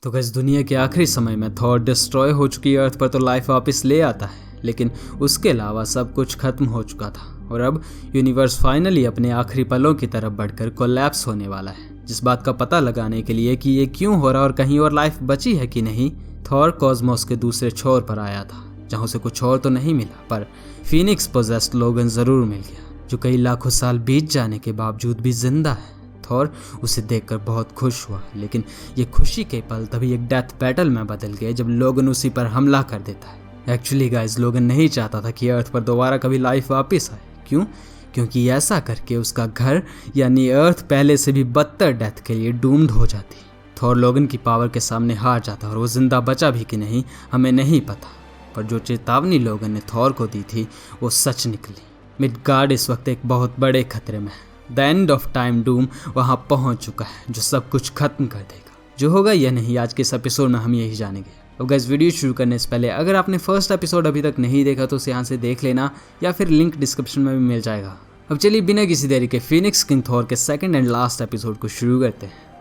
तो गैस दुनिया के आखिरी समय में थॉर डिस्ट्रॉय हो चुकी अर्थ पर तो लाइफ वापस ले आता है, लेकिन उसके अलावा सब कुछ खत्म हो चुका था और अब यूनिवर्स फाइनली अपने आखिरी पलों की तरफ बढ़कर कोलैप्स होने वाला है। जिस बात का पता लगाने के लिए कि ये क्यों हो रहा और कहीं और लाइफ बची है कि नहीं, थॉर कॉस्मोस के दूसरे छोर पर आया था, जहाँ उसे कुछ और तो नहीं मिला पर फीनिक्स पोजेस्ड लोगन जरूर मिल गया, जो कई लाखों साल बीत जाने के बावजूद भी जिंदा है। थॉर उसे देखकर बहुत खुश हुआ, लेकिन ये खुशी के पल तभी एक डेथ बैटल में बदल गए जब लोगन उसी पर हमला कर देता है। एक्चुअली गाइस, लोगन नहीं चाहता था कि अर्थ पर दोबारा कभी लाइफ वापस आए। क्यों? क्योंकि ऐसा करके उसका घर यानी अर्थ पहले से भी बदतर डेथ के लिए डूम्ड हो जाती। थॉर लोगन की पावर के सामने हार जाता और वो जिंदा बचा भी कि नहीं हमें नहीं पता, पर जो चेतावनी लोगन ने थॉर को दी थी वो सच निकली। मिडगार्ड इस वक्त एक बहुत बड़े खतरे में है। The end of time Doom वहाँ पहुँच चुका है, जो सब कुछ खत्म कर देगा। जो होगा या नहीं आज के इस एपिसोड में हम यही जानेंगे। अब गाइस, वीडियो शुरू करने से पहले अगर आपने फर्स्ट एपिसोड अभी तक नहीं देखा तो उसे यहाँ से देख लेना, या फिर लिंक डिस्क्रिप्शन में भी मिल जाएगा। अब चलिए बिना किसी देरी के फीनिक्स किंग थॉर के सेकंड एंड लास्ट एपिसोड को शुरू करते हैं।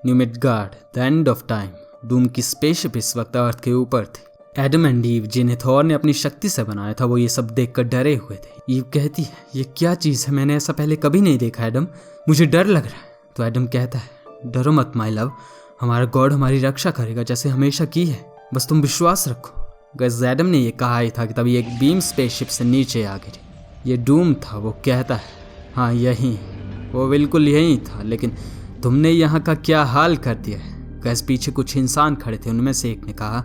New Midgard, the end of time. Doom की स्पेसशिप इस वक्त अर्थ के ऊपर थी। एडम एंड ईव, जिन्हें थॉर ने अपनी शक्ति से बनाया था, वो ये सब देखकर डरे हुए थे। ईव कहती है, ये क्या चीज़ है, मैंने ऐसा पहले कभी नहीं देखा एडम, मुझे डर लग रहा है। तो एडम कहता है, डरो मत माय लव, हमारा गॉड हमारी रक्षा करेगा जैसे हमेशा की है, बस तुम विश्वास रखो। गैस एडम ने ये कहा ही था कि तभी एक बीम स्पेसशिप से नीचे आ गिरी। ये डूम था। वो कहता है, हाँ यही, वो बिल्कुल यही था, लेकिन तुमने यहाँ का क्या हाल कर दिया है। गैस पीछे कुछ इंसान खड़े थे, उनमें से एक ने कहा,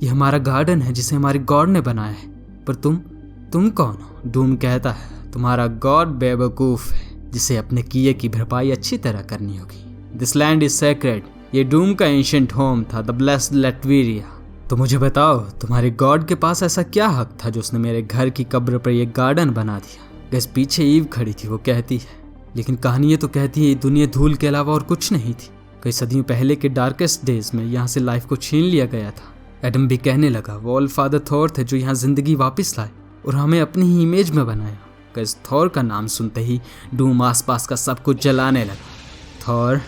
ये हमारा गार्डन है जिसे हमारे गॉड ने बनाया है, पर तुम कौन हो? डूम कहता है, तुम्हारा गॉड बेवकूफ़ है जिसे अपने किए की भरपाई अच्छी तरह करनी होगी। This land is sacred. ये डूम का एंशिएंट होम था, द ब्लेस्ड लेटवीरिया। तो मुझे बताओ, तुम्हारे गॉड के पास ऐसा क्या हक था जो उसने मेरे घर की कब्र पर यह गार्डन बना दिया। गैस पीछे ईव खड़ी थी, वो कहती है, लेकिन कहानी ये तो कहती है ये दुनिया धूल के अलावा और कुछ नहीं थी। कई सदियों पहले के डार्केस्ट डेज में यहाँ से लाइफ को छीन लिया गया था। एडम भी कहने लगा, वो ऑल फादर थॉर थे जो यहाँ जिंदगी वापस लाए और हमें अपनी ही इमेज में बनाया। गैस थॉर का नाम सुनते ही डूम आसपास का सब कुछ जलाने लगा। थॉर,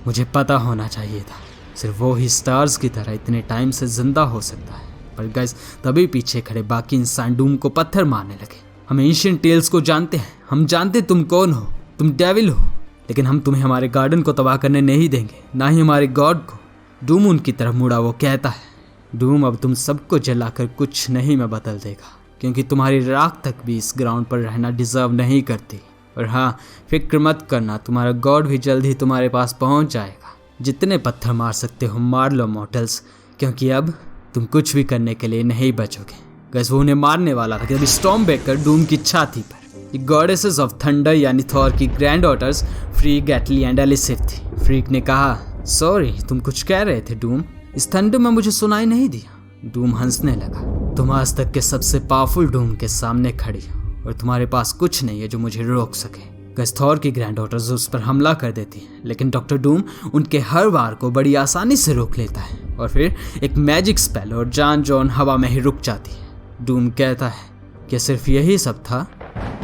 मुझे पता होना चाहिए था, सिर्फ वो ही स्टार्स की तरह इतने टाइम से जिंदा हो सकता है। पर गैस तभी पीछे खड़े बाकी इंसान डूम को पत्थर मारने लगे। हम एंशिएंट टेल्स को जानते हैं, हम जानते तुम कौन हो, तुम डेविल हो, लेकिन हम तुम्हें हमारे गार्डन को तबाह करने नहीं देंगे, ना ही हमारे गॉड को। डूम उनकी तरफ मुड़ा, वो कहता है, डूम अब तुम सबको जलाकर कुछ नहीं में बदल देगा, क्योंकि तुम्हारी राख तक भी इस ग्राउंड पर रहना डिजर्व नहीं करती। और हाँ, फिक्र मत करना, तुम्हारा गॉड भी जल्द ही तुम्हारे पास पहुंच जाएगा। जितने पत्थर मार सकते हो मार लो मॉर्टल्स, क्योंकि अब तुम कुछ भी करने के लिए नहीं बचोगे। गैस वो उन्हें मारने वाला था कि अभी स्टॉर्म बैकर डूम की छाती पर। गॉडेसेस ऑफ थंडर यानी थॉर की ग्रैंड डॉटर्स फ्रीक, गैटली एंड एलिसिफ थी। फ्रीक ने कहा, सॉरी, तुम कुछ कह रहे थे डूम, इस थंडर में मुझे सुनाई नहीं दिया। डूम हंसने लगा, तुम आज तक के सबसे पावरफुल डूम के सामने खड़ी हो और तुम्हारे पास कुछ नहीं है जो मुझे रोक सके। गैस थॉर की ग्रैंड डॉटर्स उस पर हमला कर देती हैं, लेकिन डॉक्टर डूम उनके हर वार को बड़ी आसानी से रोक लेता है और फिर एक मैजिक स्पेल और जान जॉन हवा में ही रुक जाती है। डूम कहता है, क्या सिर्फ यही सब था?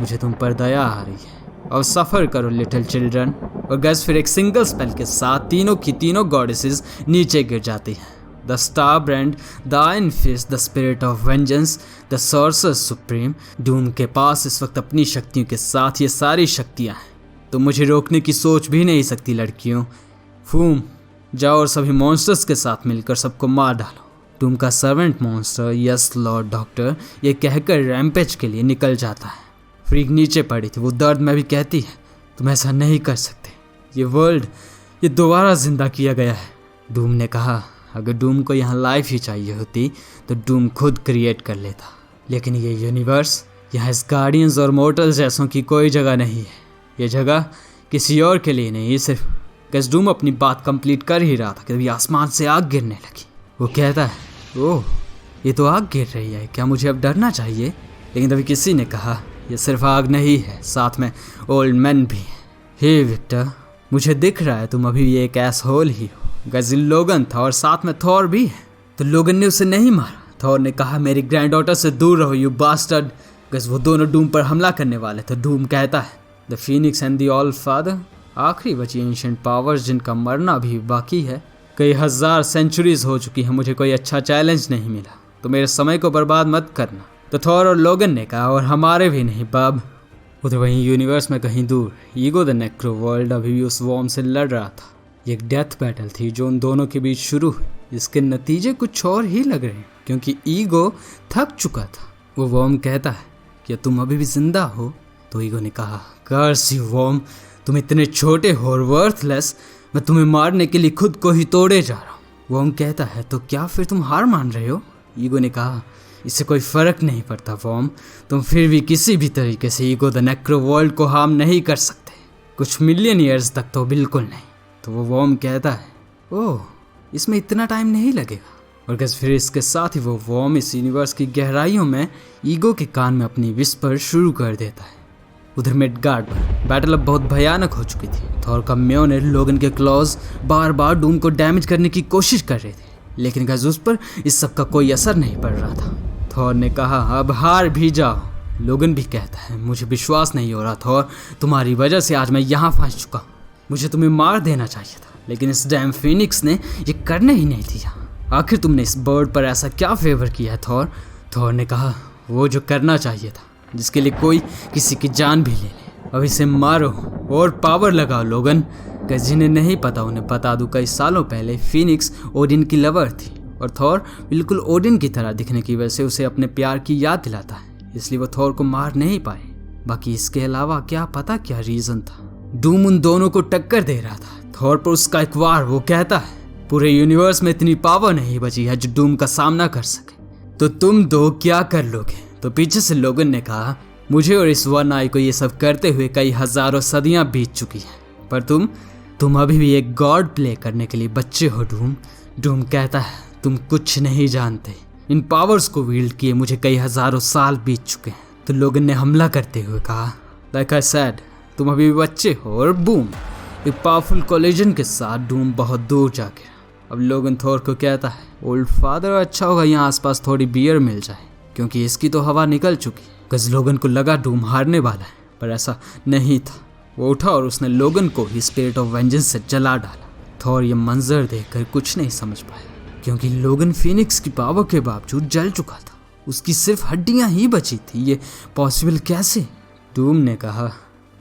मुझे तुम पर दया आ रही है, और सफ़र करो लिटिल चिल्ड्रन। और गैस फिर एक सिंगल स्पेल के साथ तीनों की तीनों गॉडेसेस नीचे गिर जाती हैं। The star brand, the iron fist, the spirit of vengeance, the sorcerer supreme. Doom के पास इस वक्त अपनी शक्तियों के साथ ये सारी शक्तियाँ हैं, तो मुझे रोकने की सोच भी नहीं सकती लड़कियों। फूम, जाओ और सभी मॉन्स्टर्स के साथ मिलकर सबको मार डालो। डूम का servant monster, yes Lord doctor, ये कहकर रैम्पेज के लिए निकल जाता है। फ्रीक नीचे पड़ी थी, वो दर्द में भी कहती है, तुम ऐसा नहीं कर सकते, ये वर्ल्ड ये दोबारा जिंदा किया गया है। डूम ने कहा, अगर डूम को यहाँ लाइफ ही चाहिए होती तो डूम खुद क्रिएट कर लेता, लेकिन ये यूनिवर्स, यहाँ इस गार्डियंस और मोर्टल्स जैसों की कोई जगह नहीं है। ये जगह किसी और के लिए नहीं, सिर्फ। गैस डूम अपनी बात कंप्लीट कर ही रहा था कि तभी आसमान से आग गिरने लगी। वो कहता है, ओह, ये तो आग गिर रही है, क्या मुझे अब डरना चाहिए? लेकिन तभी किसी ने कहा, ये सिर्फ आग नहीं है, साथ में ओल्ड मैन भी है। हे विक्टर, मुझे दिख रहा है तुम अभी भी एक एसहोल ही हो। गैज़िल लोगन था और साथ में थॉर भी है। तो लोगन ने उसे नहीं मारा। थॉर ने कहा, मेरी ग्रैंड डॉटर से दूर रहो यू बास्टर्ड। गैस वो दोनों डूम पर हमला करने वाले थे। डूम कहता है the Phoenix and the all father, आखिरी बची एंशिएंट पावर्स जिनका मरना भी बाकी है। कई हजार सेंचुरीज हो चुकी हैं, मुझे कोई अच्छा चैलेंज नहीं मिला, तो मेरे समय को बर्बाद मत करना। तो थॉर और लोगन ने कहा, और हमारे भी नहीं बाब। उधर वहीं यूनिवर्स में कहीं दूर ईगो द नेक्रो वर्ल्ड अभी भी उस वॉर्म से लड़ रहा था। ये एक डेथ बैटल थी जो उन दोनों के बीच शुरू हुई। इसके नतीजे कुछ और ही लग रहे हैं, क्योंकि ईगो थक चुका था। वो वॉर्म कहता है, क्या तुम अभी भी जिंदा हो? तो ईगो ने कहा, कर्स यू वॉर्म, तुम इतने छोटे हो और वर्थलेस, मैं तुम्हें मारने के लिए खुद को ही तोड़े जा रहा हूँ। वॉर्म कहता है, तो क्या फिर तुम हार मान रहे हो? ईगो ने कहा, इससे कोई फर्क नहीं पड़ता वॉर्म, तुम फिर भी किसी भी तरीके से ईगो द नेक्रो वर्ल्ड को हार्म नहीं कर सकते, कुछ मिलियन ईयर्स तक तो बिल्कुल नहीं। तो वो वॉर्म कहता है, ओह, इसमें इतना टाइम नहीं लगेगा। और फिर इसके साथ ही वो वॉर्म इस यूनिवर्स की गहराइयों में ईगो के कान में अपनी विस्पर शुरू कर देता है। उधर मिडगार्ड पर बैटल अब बहुत भयानक हो चुकी थी। थॉर का म्योनिर लोगन के क्लॉज बार बार डूम को डैमेज करने की कोशिश कर रहे थे, लेकिन गज उस पर इस सब का कोई असर नहीं पड़ रहा था। थॉर ने कहा, अब हार भी जाओ। लोगन भी कहता है, मुझे विश्वास नहीं हो रहा थॉर, तुम्हारी वजह से आज मैं यहाँ फंस चुका हूँ। मुझे तुम्हें मार देना चाहिए था, लेकिन इस डैम फीनिक्स ने ये करने ही नहीं दिया। आखिर तुमने इस बर्ड पर ऐसा क्या फेवर किया है थॉर? थॉर ने कहा, वो जो करना चाहिए था, जिसके लिए कोई किसी की जान भी ले ले। अब इसे मारो और पावर लगाओ लोगन। जिन्हें नहीं पता उन्हें बता दूं, कई सालों पहले फीनिक्स ओडिन की लवर थी, और थॉर बिल्कुल ओडिन की तरह दिखने की वजह से उसे अपने प्यार की याद दिलाता है, इसलिए वो थॉर को मार नहीं पाए। बाकी इसके अलावा क्या पता क्या रीजन था। डूम उन दोनों को टक्कर दे रहा था, थॉर पर उसका एक वार। वो कहता है, पूरे यूनिवर्स में इतनी पावर नहीं बची है जो डूम का सामना कर सके, तो तुम दो क्या कर लोगे? तो पीछे से लोगन ने कहा, मुझे और इस वन आई को ये सब करते हुए कई हजारों सदियां बीत चुकी हैं, पर तुम अभी भी एक गॉड प्ले करने के लिए बच्चे हो डूम। डूम कहता है, तुम कुछ नहीं जानते, इन पावर्स को वील्ड किए मुझे कई हजारों साल बीत चुके हैं। तो लोगन ने हमला करते हुए कहा, लाइक आई सेड, तुम अभी भी बच्चे हो। और बूम, एक पावरफुल कोलिजन के साथ डूम बहुत दूर जा गिरा। अब लोगन थॉर को कहता है, ओल्ड फादर, अच्छा होगा यहाँ आसपास थोड़ी बियर मिल जाए, क्योंकि इसकी तो हवा निकल चुकी। गज लोगन को लगा डूम हारने वाला है, पर ऐसा नहीं था। वो उठा और उसने लोगन को ही स्पिरिट ऑफ वेंजेंस से जला डाला। थॉर ये मंजर देखकर कुछ नहीं समझ पाया, क्योंकि लोगन फीनिक्स की पावर के बावजूद जल चुका था, उसकी सिर्फ हड्डियां ही बची थी। ये पॉसिबल कैसे? डूम ने कहा,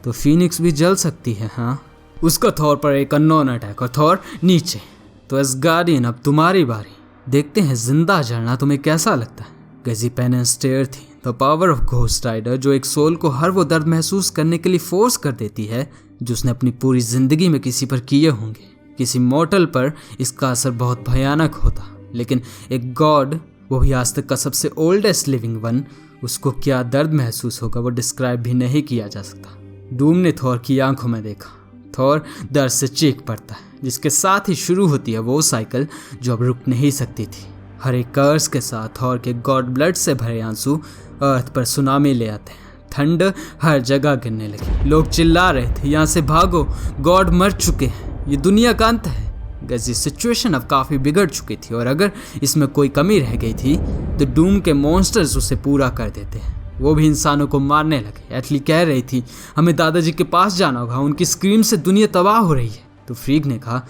तो फीनिक्स भी जल सकती है। हाँ, उसका थॉर पर एक अननोन अटैक और थॉर नीचे। तो एसगार्डियन, अब तुम्हारी बारी, देखते हैं जिंदा जलना तुम्हें कैसा लगता है। गजी पेनेस्टेयर थी the power of Ghost Rider, जो एक सोल को हर वो दर्द महसूस करने के लिए फोर्स कर देती है जो उसने अपनी पूरी जिंदगी में किसी पर किए होंगे। किसी मॉर्टल पर इसका असर बहुत भयानक होता, लेकिन एक गॉड, वो भी आज तक का सबसे ओल्डेस्ट लिविंग वन, उसको क्या दर्द महसूस होगा वो डिस्क्राइब भी नहीं किया जा सकता। डूम ने थॉर की आंखों में देखा। थॉर दर्द से चीख पड़ता है, जिसके साथ ही शुरू होती है वो साइकिल जो अब रुक नहीं सकती थी। हर एक कर्स के साथ थॉर के गॉड ब्लड से भरे आंसू अर्थ पर सुनामी ले आते हैं। ठंड हर जगह गिरने लगी। लोग चिल्ला रहे थे, यहाँ से भागो, गॉड मर चुके हैं, ये दुनिया का अंत है। गैस ये सिचुएशन अब काफ़ी बिगड़ चुकी थी, और अगर इसमें कोई कमी रह गई थी तो डूम के मॉन्स्टर्स उसे पूरा कर देते हैं। वो भी इंसानों को मारने लगे। एटली कह रही थी, हमें दादाजी के पास जाना होगा, उनकी स्क्रीम से दुनिया तबाह हो रही है। तो फ्रीग ने कहा,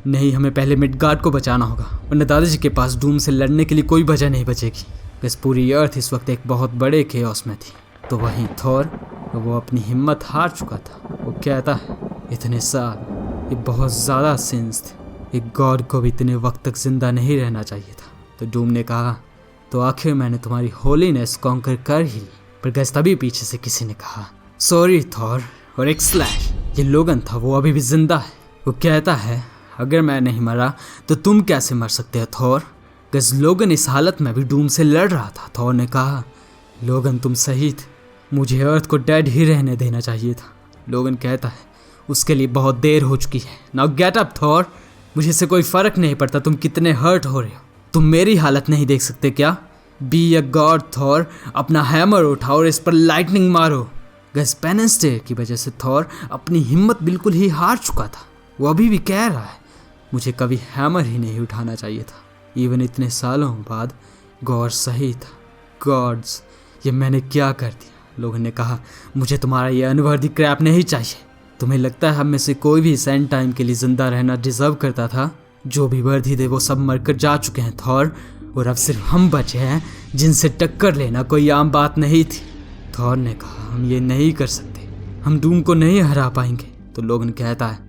नहीं, हमें पहले मिडगार्ड को बचाना होगा, वरना दादाजी के पास डूम से लड़ने के लिए कोई वजह नहीं बचेगी। बस पूरी अर्थ इस वक्त एक बहुत बड़े केओस में थी। तो वहीं थॉर, वो अपनी हिम्मत हार चुका था। वो कहता है, इतने साल, ये बहुत ज़्यादा सिंस थे, एक गॉड को भी इतने वक्त तक जिंदा नहीं रहना चाहिए था। तो डूम ने कहा, तो आखिर मैंने तुम्हारी होलीनेस कॉन्कर कर ही ली। पर गैस तभी पीछे से किसी ने कहा, सॉरी थॉर, और एक स्लैश। ये लोगन था, वो अभी भी जिंदा है। वो कहता है, अगर मैं नहीं मरा तो तुम कैसे मर सकते हो थॉर? गज लोगन इस हालत में भी डूम से लड़ रहा था। थॉर ने कहा, लोगन तुम सही थे, मुझे अर्थ को डेड ही रहने देना चाहिए था। लोगन कहता है, उसके लिए बहुत देर हो चुकी है। नाउ गेट अप थॉर, मुझे इससे कोई फर्क नहीं पड़ता तुम कितने हर्ट हो रहे हो। तुम मेरी हालत नहीं देख सकते क्या? बी अ गॉड थॉर, अपना हैमर उठाओ और इस पर लाइटनिंग मारो। गज पेनेस्टेयर की वजह से थॉर अपनी हिम्मत बिल्कुल ही हार चुका था। वो अभी भी कह रहा है, मुझे कभी हैमर ही नहीं उठाना चाहिए था। इवन इतने सालों बाद गॉड सही था। गॉड्स, ये मैंने क्या कर दिया? लोगन ने कहा, मुझे तुम्हारा ये अनवर्दी क्रैप नहीं चाहिए। तुम्हें लगता है हम में से कोई भी इस एंड टाइम के लिए जिंदा रहना डिजर्व करता था? जो भी वर्दी थे वो सब मरकर जा चुके हैं थॉर, और अब सिर्फ हम बचे हैं जिनसे टक्कर लेना कोई आम बात नहीं थी। थॉर ने कहा, हम ये नहीं कर सकते, हम डूम को नहीं हरा पाएंगे। तो लोगन कहता है,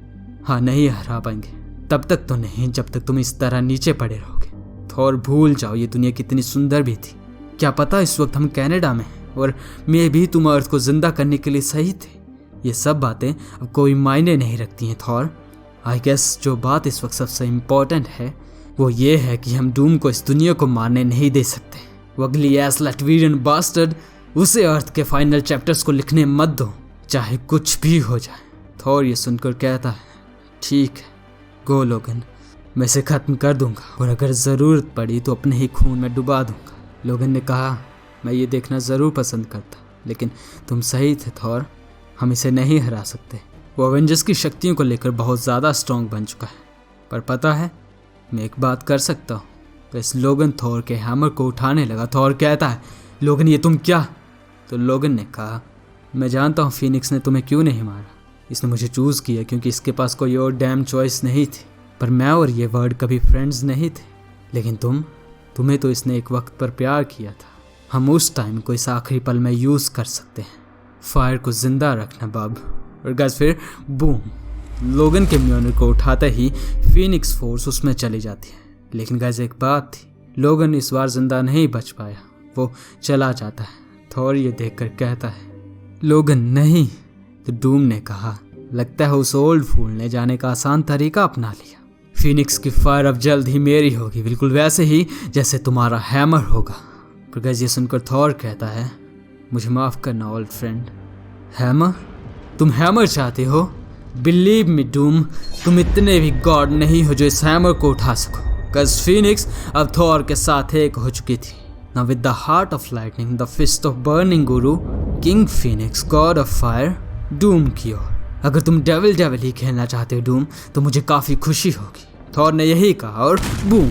हाँ नहीं हरा पाएंगे, तब तक तो नहीं जब तक तुम इस तरह नीचे पड़े रहोगे। थॉर भूल जाओ ये दुनिया कितनी सुंदर भी थी। क्या पता इस वक्त हम कनाडा में हैं और मैं भी तुम अर्थ को जिंदा करने के लिए सही थे। ये सब बातें अब कोई मायने नहीं रखती हैं थॉर। आई गेस जो बात इस वक्त सबसे इम्पोर्टेंट है वो ये है कि हम डूम को इस दुनिया को मारने नहीं दे सकते। वो अगली एस लैटविरियन बास्टर्ड, उसे अर्थ के फाइनल चैप्टर्स को लिखने मत दो, चाहे कुछ भी हो जाए। थॉर ये सुनकर कहता है, ठीक है गो लोगन, मैं इसे ख़त्म कर दूंगा और अगर ज़रूरत पड़ी तो अपने ही खून में डुबा दूंगा। लोगन ने कहा, मैं ये देखना ज़रूर पसंद करता, लेकिन तुम सही थे थॉर, हम इसे नहीं हरा सकते। वो एवेंजर्स की शक्तियों को लेकर बहुत ज़्यादा स्ट्रॉन्ग बन चुका है, पर पता है मैं एक बात कर सकता हूँ। तो इस लोगन थॉर के हैमर को उठाने लगा। थॉर कहता है, लोगन ये तुम क्या? तो लोगन ने कहा, मैं जानता हूँ फीनिक्स ने तुम्हें क्यों नहीं मारा, इसने मुझे चूज़ किया क्योंकि इसके पास कोई और डैम चॉइस नहीं थी। पर मैं और ये वर्ड कभी फ्रेंड्स नहीं थे, लेकिन तुम्हें तो इसने एक वक्त पर प्यार किया था। हम उस टाइम को इस आखिरी पल में यूज़ कर सकते हैं। फायर को जिंदा रखना बब। और गैस फिर बूम, लोगन के म्योनर को उठाते ही फीनिक्स फोर्स उसमें चली जाती है। लेकिन गैस एक बात थी, लोगन इस बार जिंदा नहीं बच पाया, वो चला जाता है। थॉर ये देखकर कहता है, लोगन नहीं। तो डूम ने कहा, लगता है उस ओल्ड फूल ने जाने का आसान तरीका अपना लिया। फीनिक्स की फायर अब जल्द ही मेरी होगी, बिल्कुल वैसे ही जैसे तुम्हारा हैमर होगा। पर गैस ये सुनकर थॉर कहता है, मुझे माफ़ करना ओल्ड फ्रेंड। हैमर? तुम हैमर चाहते हो? बिलीव मी डूम, तुम इतने भी गॉड नहीं हो जो इस हैमर को उठा सको। गैस फीनिक्स अब थॉर के साथ एक हो चुकी थी। Now with the heart of lightning, the fist of burning guru, King Phoenix, God of fire, Doom की ओर। अगर तुम डेविल ही खेलना चाहते हो डूम, तो मुझे काफ़ी खुशी होगी। थॉर ने यही कहा और बूम,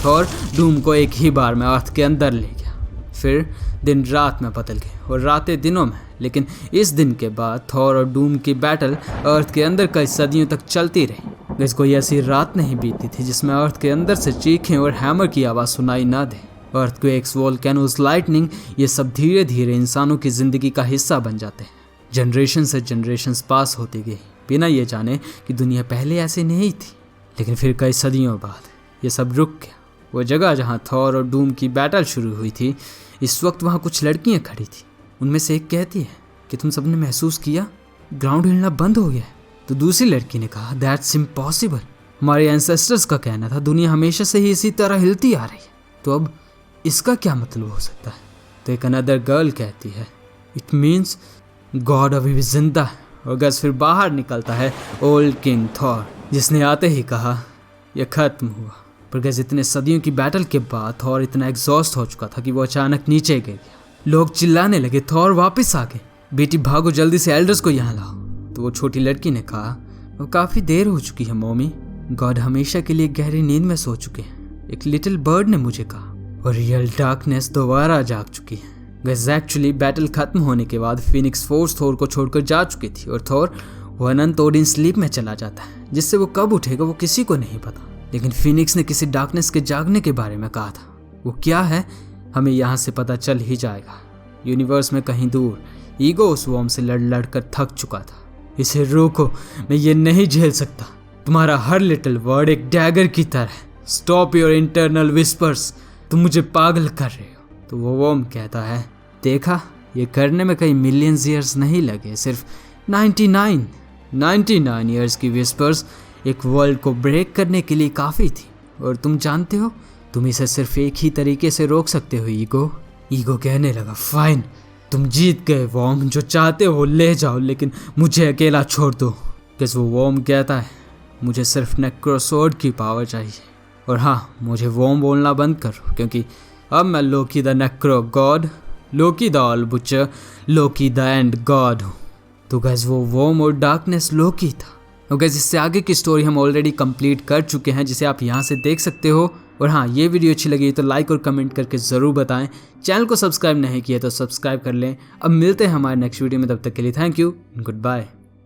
थॉर डूम को एक ही बार में अर्थ के अंदर ले गया। फिर दिन रात में बदल गए और रातें दिनों में। लेकिन इस दिन के बाद थॉर और डूम की बैटल अर्थ के अंदर कई सदियों तक चलती रही। गैस कोई ऐसी रात नहीं बीती थी जिसमें अर्थ के अंदर से चीखें और हैमर की आवाज़ सुनाई ना दे। अर्थक्वेक्स, वोल्केनोस, लाइटनिंग, ये सब धीरे धीरे इंसानों की ज़िंदगी का हिस्सा बन जाते हैं। जनरेशन से जनरेशन्स पास होती गई बिना ये जाने कि दुनिया पहले ऐसी नहीं थी। लेकिन फिर कई सदियों बाद ये सब रुक गया। वो जगह जहाँ थॉर और डूम की बैटल शुरू हुई थी, इस वक्त वहाँ कुछ लड़कियाँ खड़ी थी। उनमें से एक कहती है कि तुम सबने महसूस किया ग्राउंड हिलना बंद हो गया है। तो दूसरी लड़की ने कहा, दैट्स इम्पॉसिबल, हमारे एंसेस्टर्स का कहना था दुनिया हमेशा से ही इसी तरह हिलती आ रही है, तो अब इसका क्या मतलब हो सकता है? तो एक अनदर गर्ल कहती है, इट मीन्स गॉड अभी भी जिंदा है। और गैस फिर बाहर निकलता है ओल्ड किंग थॉर, जिसने आते ही कहा यह खत्म हुआ। पर गैस इतने सदियों की बैटल के बाद थॉर इतना एग्जॉस्ट हो चुका था कि वो अचानक नीचे गिर गया। लोग चिल्लाने लगे, थॉर वापस आ गए, बेटी भागो जल्दी से एल्डर्स को यहाँ लाओ। तो वो छोटी लड़की ने कहा, वो काफ़ी देर हो चुकी है मॉमी, गॉड हमेशा के लिए गहरी नींद में सो चुके हैं, एक लिटिल बर्ड ने मुझे कहा, और रियल डार्कनेस दोबारा जाग चुकी है। गैस एक्चुअली बैटल खत्म होने के बाद फीनिक्स फोर्स थॉर को छोड़कर जा चुकी थी और थॉर वो अनंत ओडिन स्लीप में चला जाता है, जिससे वो कब उठेगा वो किसी को नहीं पता। लेकिन फीनिक्स ने किसी डार्कनेस के जागने के बारे में कहा था, वो क्या है हमें यहाँ से पता चल ही जाएगा। यूनिवर्स में कहीं दूर ईगो उस वॉर्म से लड़ कर थक चुका था। इसे रोको, मैं ये नहीं झेल सकता, तुम्हारा हर लिटिल वर्ड एक डैगर की तरह। स्टॉप योर इंटरनल विस्पर्स, तुम मुझे पागल कर रहे हो। तो वो वॉर्म कहता है, देखा ये करने में कई मिलियंस ईयर्स नहीं लगे, सिर्फ 99 ईयर्स की विस्पर्स एक वर्ल्ड को ब्रेक करने के लिए काफ़ी थी। और तुम जानते हो तुम इसे सिर्फ एक ही तरीके से रोक सकते हो ईगो। ईगो कहने लगा, फाइन तुम जीत गए वॉर्म, जो चाहते हो ले जाओ, लेकिन मुझे अकेला छोड़ दो। किस वो वॉर्म कहता है, मुझे सिर्फ नेक्रोसोर्ड की पावर चाहिए। और हाँ, मुझे वॉर्म बोलना बंद करो, क्योंकि अब मैं Loki the necro god, Loki the all butcher, Loki the end god हूँ। तो गैस वो वॉर्म और डार्कनेस लोकी था। और गैस इससे आगे की स्टोरी हम ऑलरेडी कंप्लीट कर चुके हैं, जिसे आप यहाँ से देख सकते हो। और हाँ, ये वीडियो अच्छी लगी तो लाइक और कमेंट करके ज़रूर बताएं। चैनल को सब्सक्राइब नहीं किया तो सब्सक्राइब कर लें। अब मिलते हैं हमारे नेक्स्ट वीडियो में, तब तक के लिए थैंक यू, गुड बाय।